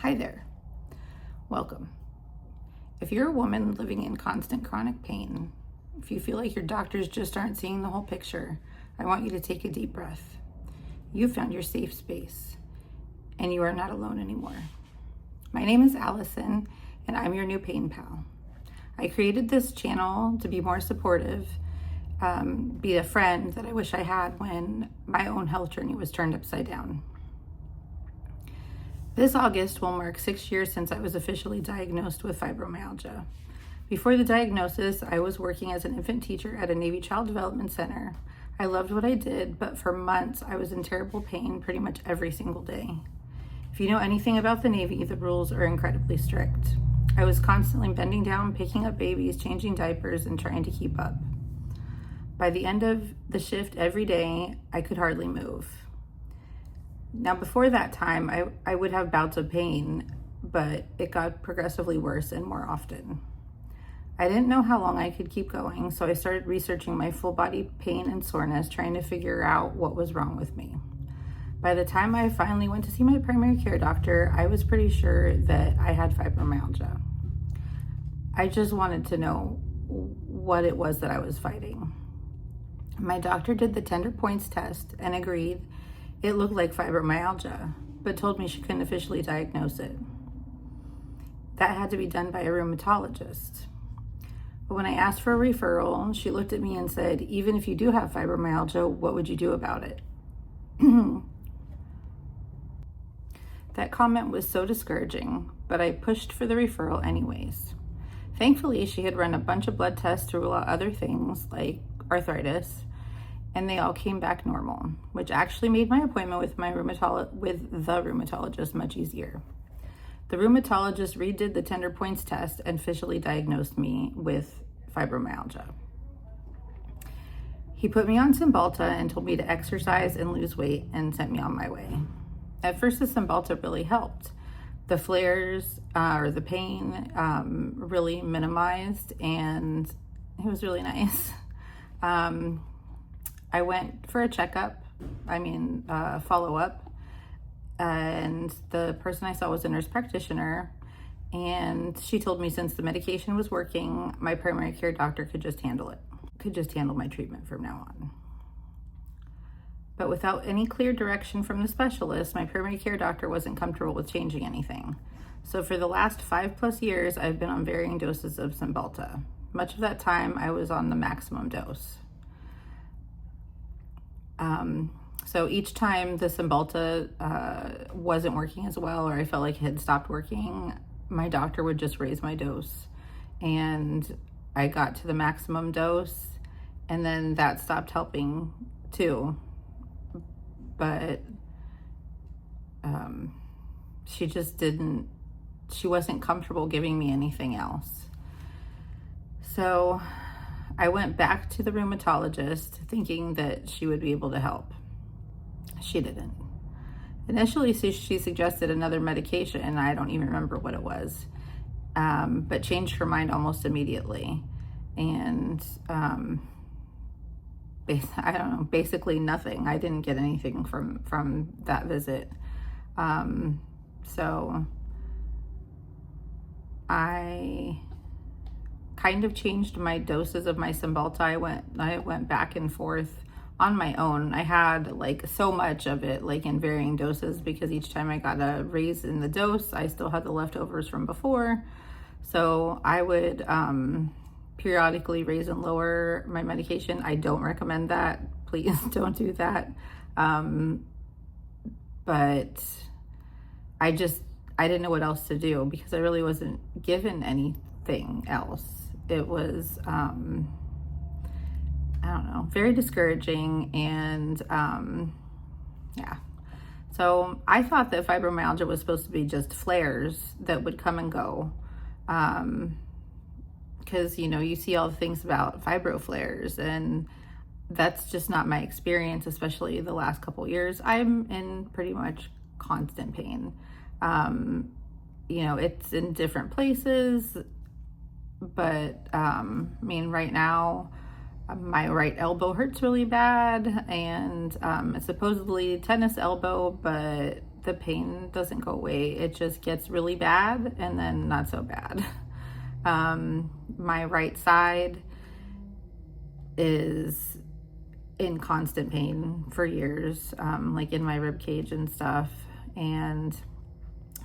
Hi there. Welcome. If you're a woman living in constant chronic pain, if you feel like your doctors just aren't seeing the whole picture, I want you to take a deep breath. You found your safe space, and you are not alone anymore. My name is Allison, and I'm your new pain pal. I created this channel to be more supportive, be a friend that I wish I had when my own health journey was turned upside down. This August will mark 6 years since I was officially diagnosed with fibromyalgia. Before the diagnosis, I was working as an infant teacher at a Navy Child Development Center. I loved what I did, but for months I was in terrible pain pretty much every single day. If you know anything about the Navy, the rules are incredibly strict. I was constantly bending down, picking up babies, changing diapers, and trying to keep up. By the end of the shift every day, I could hardly move. Now, before that time, I would have bouts of pain, but it got progressively worse and more often. I didn't know how long I could keep going, so I started researching my full body pain and soreness, trying to figure out what was wrong with me. By the time I finally went to see my primary care doctor, I was pretty sure that I had fibromyalgia. I just wanted to know what it was that I was fighting. My doctor did the tender points test and agreed it looked like fibromyalgia, but told me she couldn't officially diagnose it. That had to be done by a rheumatologist. But when I asked for a referral, she looked at me and said, even if you do have fibromyalgia, what would you do about it? That comment was so discouraging, but I pushed for the referral anyways. Thankfully, she had run a bunch of blood tests to rule out other things like arthritis, and they all came back normal, which actually made my appointment with the rheumatologist much easier. The rheumatologist redid the tender points test and officially diagnosed me with fibromyalgia. He put me on Cymbalta and told me to exercise and lose weight and sent me on my way. At first, the Cymbalta really helped. The flares or the pain really minimized, and it was really nice. I went for a checkup, follow-up, and the person I saw was a nurse practitioner, and she told me since the medication was working, my primary care doctor could just handle my treatment from now on. But without any clear direction from the specialist, my primary care doctor wasn't comfortable with changing anything. So for the last 5+ years, I've been on varying doses of Cymbalta. Much of that time, I was on the maximum dose. So each time the Cymbalta wasn't working as well, or I felt like it had stopped working, my doctor would just raise my dose, and I got to the maximum dose, and then that stopped helping too. But she wasn't comfortable giving me anything else. So I went back to the rheumatologist thinking that she would be able to help. She didn't. Initially, she suggested another medication, and I don't even remember what it was, but changed her mind almost immediately. And basically nothing. I didn't get anything from that visit. So I kind of changed my doses of my Cymbalta. I went back and forth on my own. I had like so much of it, like in varying doses, because each time I got a raise in the dose, I still had the leftovers from before. So I would periodically raise and lower my medication. I don't recommend that. Please don't do that. But I didn't know what else to do because I really wasn't given anything else. It was, very discouraging. And yeah. So I thought that fibromyalgia was supposed to be just flares that would come and go. Because, you see all the things about fibro flares, and that's just not my experience, especially the last couple years. I'm in pretty much constant pain. It's in different places, but right now my right elbow hurts really bad, and it's supposedly tennis elbow, but the pain doesn't go away. It just gets really bad and then not so bad. My right side is in constant pain for years, like in my rib cage and stuff. And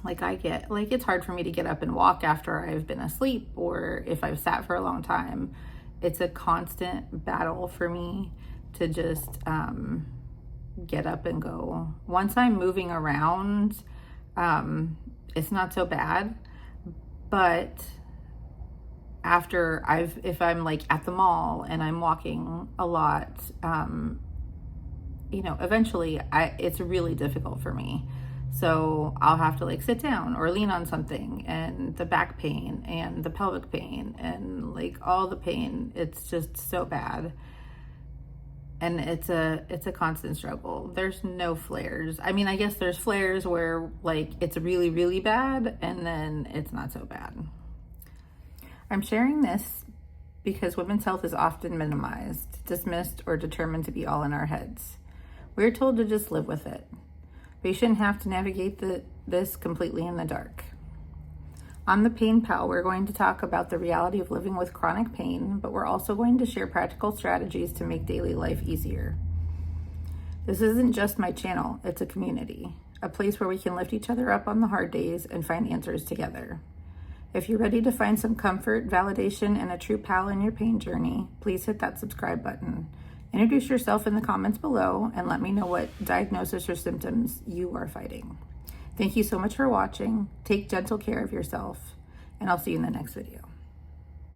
like it's hard for me to get up and walk after I've been asleep, or if I've sat for a long time. It's a constant battle for me to just get up and go. Once I'm moving around, it's not so bad. But if I'm like at the mall and I'm walking a lot, eventually it's really difficult for me. So I'll have to like sit down or lean on something, and the back pain and the pelvic pain and like all the pain, it's just so bad. And it's a constant struggle. There's no flares. I mean, I guess there's flares where like it's really, really bad and then it's not so bad. I'm sharing this because women's health is often minimized, dismissed, or determined to be all in our heads. We're told to just live with it. But you shouldn't have to navigate this completely in the dark. On the Pain Pal, we're going to talk about the reality of living with chronic pain, but we're also going to share practical strategies to make daily life easier. This isn't just my channel, it's a community, a place where we can lift each other up on the hard days and find answers together. If you're ready to find some comfort, validation, and a true pal in your pain journey, please hit that subscribe button. Introduce yourself in the comments below and let me know what diagnosis or symptoms you are fighting. Thank you so much for watching. Take gentle care of yourself, and I'll see you in the next video.